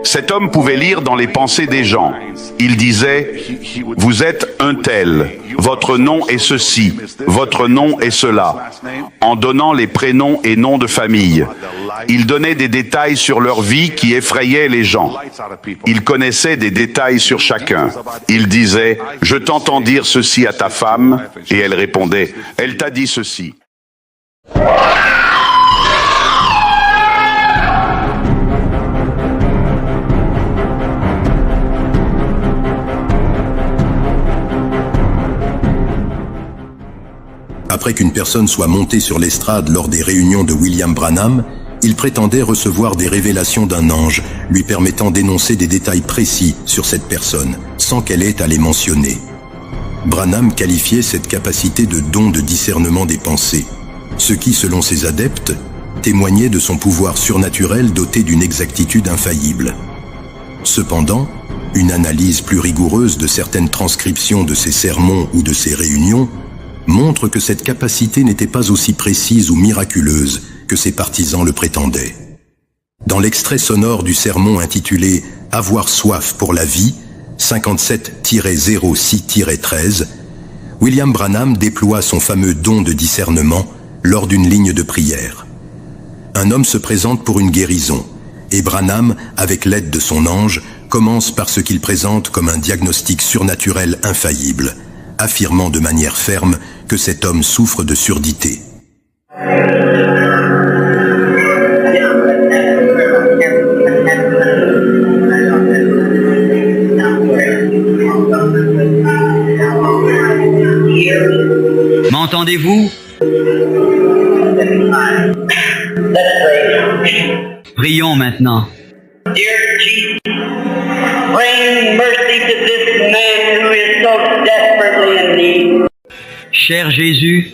Cet homme pouvait lire dans les pensées des gens. Il disait, « Vous êtes un tel, votre nom est ceci, votre nom est cela », en donnant les prénoms et noms de famille. Il donnait des détails sur leur vie qui effrayaient les gens. Il connaissait des détails sur chacun. Il disait, « Je t'entends dire ceci à ta femme », et elle répondait, « Elle t'a dit ceci ». Après qu'une personne soit montée sur l'estrade lors des réunions de William Branham, il prétendait recevoir des révélations d'un ange, lui permettant d'énoncer des détails précis sur cette personne, sans qu'elle ait à les mentionner. Branham qualifiait cette capacité de don de discernement des pensées, ce qui, selon ses adeptes, témoignait de son pouvoir surnaturel doté d'une exactitude infaillible. Cependant, une analyse plus rigoureuse de certaines transcriptions de ses sermons ou de ses réunions montre que cette capacité n'était pas aussi précise ou miraculeuse que ses partisans le prétendaient. Dans l'extrait sonore du sermon intitulé « Avoir soif pour la vie », 57-06-13, William Branham déploie son fameux don de discernement lors d'une ligne de prière. Un homme se présente pour une guérison, et Branham, avec l'aide de son ange, commence par ce qu'il présente comme un diagnostic surnaturel infaillible, affirmant de manière ferme que cet homme souffre de surdité. M'entendez-vous? Prions maintenant. Cher Jésus,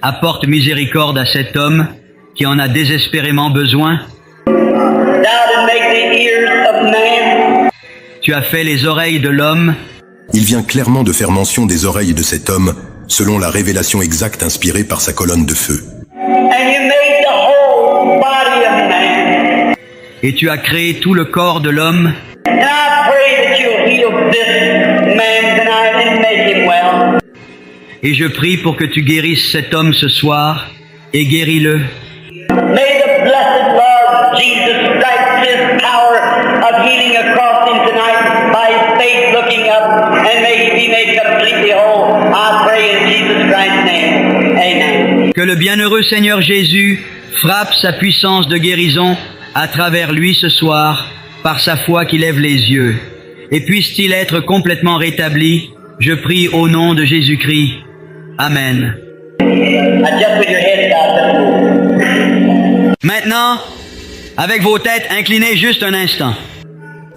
apporte miséricorde à cet homme qui en a désespérément besoin. Tu as fait les oreilles de l'homme. Il vient clairement de faire mention des oreilles de cet homme, selon la révélation exacte inspirée par sa colonne de feu. Et tu as créé tout le corps de l'homme. Et je prie pour que tu guérisses cet homme ce soir, et guéris-le. Que le bienheureux Seigneur Jésus frappe sa puissance de guérison à travers lui ce soir, par sa foi qui lève les yeux. Et puisse-t-il être complètement rétabli, je prie au nom de Jésus-Christ. Amen. Maintenant, avec vos têtes inclinées juste un instant.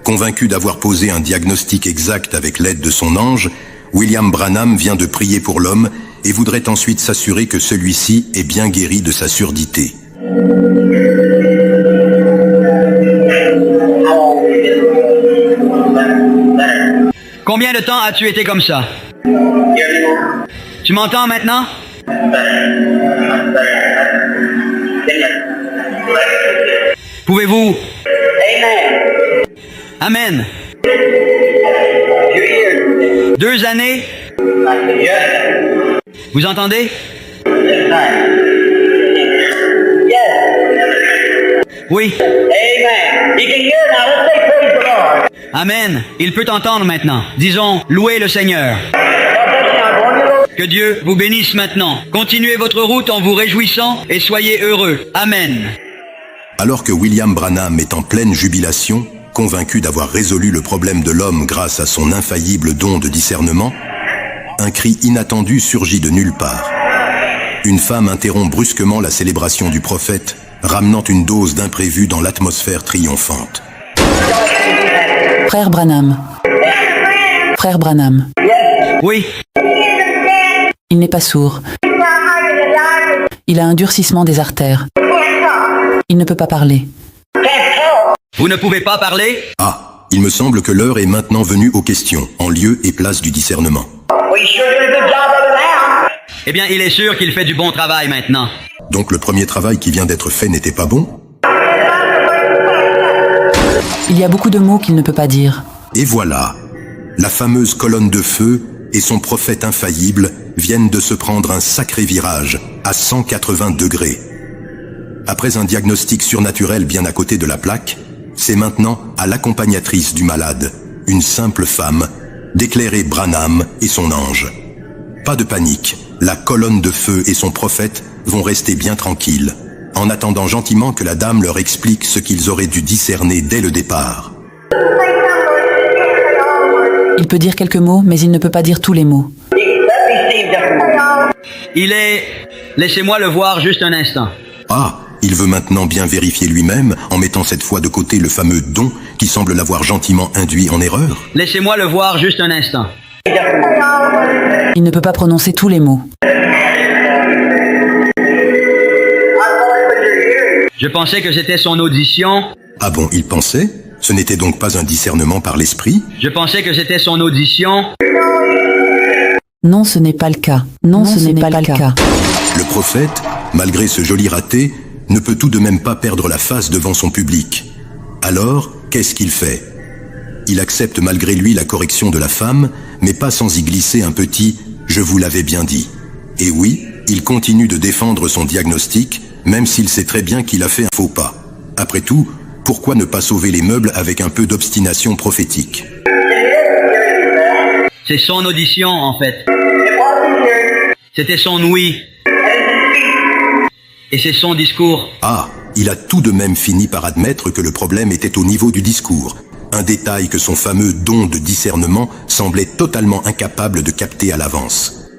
Convaincu d'avoir posé un diagnostic exact avec l'aide de son ange, William Branham vient de prier pour l'homme et voudrait ensuite s'assurer que celui-ci est bien guéri de sa surdité. Combien de temps as-tu été comme ça? Tu m'entends maintenant? Pouvez-vous? Amen. 2 années? Vous entendez? Oui. Amen. Il peut t'entendre maintenant. Disons, louez le Seigneur. Que Dieu vous bénisse maintenant. Continuez votre route en vous réjouissant et soyez heureux. Amen. Alors que William Branham est en pleine jubilation, convaincu d'avoir résolu le problème de l'homme grâce à son infaillible don de discernement, un cri inattendu surgit de nulle part. Une femme interrompt brusquement la célébration du prophète, ramenant une dose d'imprévu dans l'atmosphère triomphante. Frère Branham. Frère Branham. Oui. Il n'est pas sourd. Il a un durcissement des artères. Il ne peut pas parler. Vous ne pouvez pas parler? Ah, il me semble que l'heure est maintenant venue aux questions, en lieu et place du discernement. Eh bien, il est sûr qu'il fait du bon travail maintenant. Donc le premier travail qui vient d'être fait n'était pas bon? Il y a beaucoup de mots qu'il ne peut pas dire. Et voilà, la fameuse colonne de feu et son prophète infaillible viennent de se prendre un sacré virage à 180 degrés. Après un diagnostic surnaturel bien à côté de la plaque, c'est maintenant à l'accompagnatrice du malade, une simple femme, d'éclairer Branham et son ange. Pas de panique, la colonne de feu et son prophète vont rester bien tranquilles, en attendant gentiment que la dame leur explique ce qu'ils auraient dû discerner dès le départ. Il peut dire quelques mots, mais il ne peut pas dire tous les mots. Il est... Laissez-moi le voir juste un instant. Ah, il veut maintenant bien vérifier lui-même en mettant cette fois de côté le fameux don qui semble l'avoir gentiment induit en erreur. Laissez-moi le voir juste un instant. Il ne peut pas prononcer tous les mots. Je pensais que c'était son audition. Ah bon, il pensait? Ce n'était donc pas un discernement par l'esprit? Je pensais que c'était son audition. Non, ce n'est pas le cas. Non, ce n'est pas le cas. Le prophète, malgré ce joli raté, ne peut tout de même pas perdre la face devant son public. Alors, qu'est-ce qu'il fait? Il accepte malgré lui la correction de la femme, mais pas sans y glisser un petit « je vous l'avais bien dit ». Et oui, il continue de défendre son diagnostic, même s'il sait très bien qu'il a fait un faux pas. Après tout, pourquoi ne pas sauver les meubles avec un peu d'obstination prophétique? C'est son audition, en fait. C'était son ouïe. Et c'est son discours. Ah, il a tout de même fini par admettre que le problème était au niveau du discours. Un détail que son fameux don de discernement semblait totalement incapable de capter à l'avance.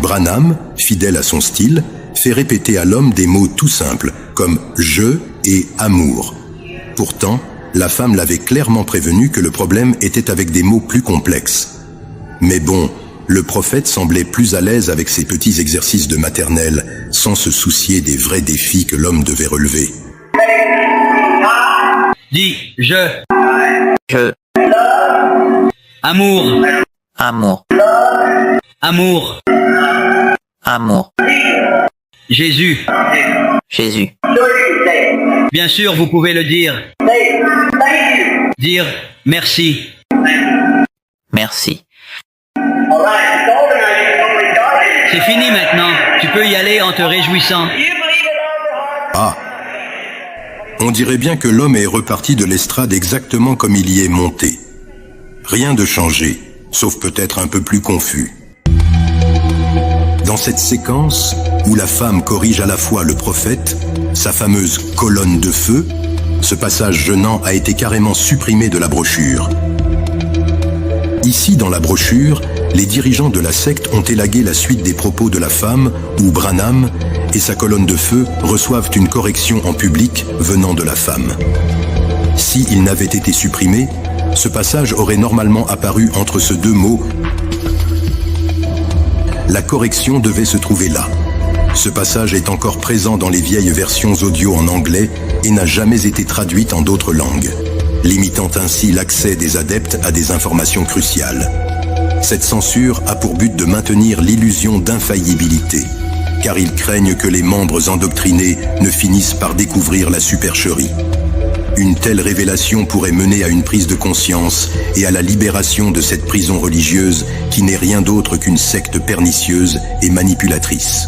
Branham, fidèle à son style, fait répéter à l'homme des mots tout simples, comme « je » et « amour ». Pourtant, la femme l'avait clairement prévenu que le problème était avec des mots plus complexes. Mais bon, le prophète semblait plus à l'aise avec ses petits exercices de maternelle, sans se soucier des vrais défis que l'homme devait relever. Dis, je. Amour. Amour. Amour. Amour. Jésus. Jésus. Bien sûr, vous pouvez le dire. Dire merci. Merci. C'est fini maintenant. Tu peux y aller en te réjouissant. Ah! On dirait bien que l'homme est reparti de l'estrade exactement comme il y est monté. Rien de changé, sauf peut-être un peu plus confus. Dans cette séquence, où la femme corrige à la fois le prophète, sa fameuse colonne de feu, ce passage gênant a été carrément supprimé de la brochure. Ici, dans la brochure, les dirigeants de la secte ont élagué la suite des propos de la femme, où Branham et sa colonne de feu reçoivent une correction en public venant de la femme. Si il n'avait été supprimé, ce passage aurait normalement apparu entre ces deux mots. La correction devait se trouver là. Ce passage est encore présent dans les vieilles versions audio en anglais et n'a jamais été traduite en d'autres langues, limitant ainsi l'accès des adeptes à des informations cruciales. Cette censure a pour but de maintenir l'illusion d'infaillibilité, car ils craignent que les membres endoctrinés ne finissent par découvrir la supercherie. Une telle révélation pourrait mener à une prise de conscience et à la libération de cette prison religieuse qui n'est rien d'autre qu'une secte pernicieuse et manipulatrice.